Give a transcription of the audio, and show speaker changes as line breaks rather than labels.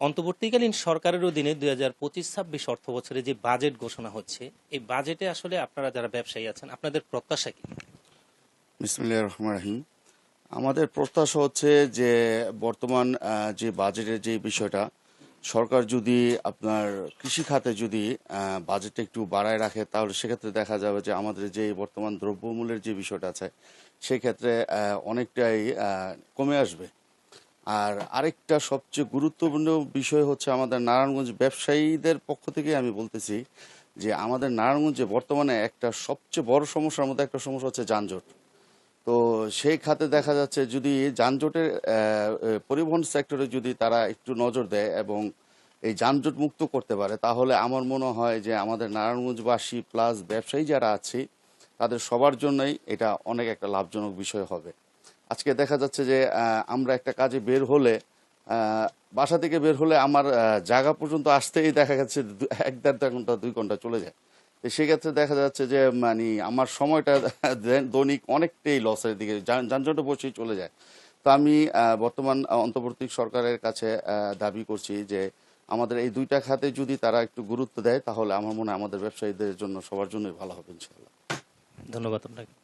অন্তর্বর্তীকালীন সরকারের অধীনে 2025-26 অর্থ বছরে যে বাজেট ঘোষণা হচ্ছে, এই বাজেটে আসলে আপনারা যারা ব্যবসায়ী আছেন আপনাদের প্রত্যাশা কি?
বিসমিল্লাহির রহমানির রহিম। আমাদের প্রত্যাশা হচ্ছে যে বর্তমান যে বাজেটের যে বিষয়টা, সরকার যদি আপনার কৃষি খাতে যদি বাজেটটা একটু বাড়ায় রাখে, তাহলে সেক্ষেত্রে দেখা যাবে যে আমাদের যে বর্তমান দ্রব্যমূল্যের যে বিষয়টা আছে সেক্ষেত্রে অনেকটাই কমে আসবে। আর আরেকটা সবচেয়ে গুরুত্বপূর্ণ বিষয় হচ্ছে আমাদের নারায়ণগঞ্জ ব্যবসায়ীদের পক্ষ থেকে আমি বলতেছি যে আমাদের নারায়ণগঞ্জে বর্তমানে একটা সবচেয়ে বড় সমস্যার মধ্যে একটা সমস্যা হচ্ছে যানজট। তো সেই খাতে দেখা যাচ্ছে যদি যানজটের পরিবহন সেক্টরে যদি তারা একটু নজর দেয় এবং এই যানজট মুক্ত করতে পারে, তাহলে আমার মনে হয় যে আমাদের নারায়ণগঞ্জবাসী প্লাস ব্যবসায়ী যারা আছে তাদের সবার জন্যই এটা অনেক একটা লাভজনক বিষয় হবে। আজকে দেখা যাচ্ছে যে আমরা একটা কাজে বের হলে বাসা থেকে বের হলে আমার জায়গা পর্যন্ত আসতেই দেখা যাচ্ছে 1-1.5 ঘন্টা 2 ঘন্টা চলে যায়। তো সেক্ষেত্রে দেখা যাচ্ছে যে মানে আমার সময়টা দৈনিক অনেকটাই লসের দিকে যানজটে বসেই চলে যায়। তো আমি বর্তমান অন্তর্বর্তী সরকারের কাছে দাবি করছি যে আমাদের এই দুইটা খাতে যদি তারা একটু গুরুত্ব দেয়, তাহলে আমার মনে হয় আমাদের ব্যবসায়ীদের জন্য সবার জন্যই ভালো হবে ইনশাআল্লাহ।
ধন্যবাদ আপনাকে।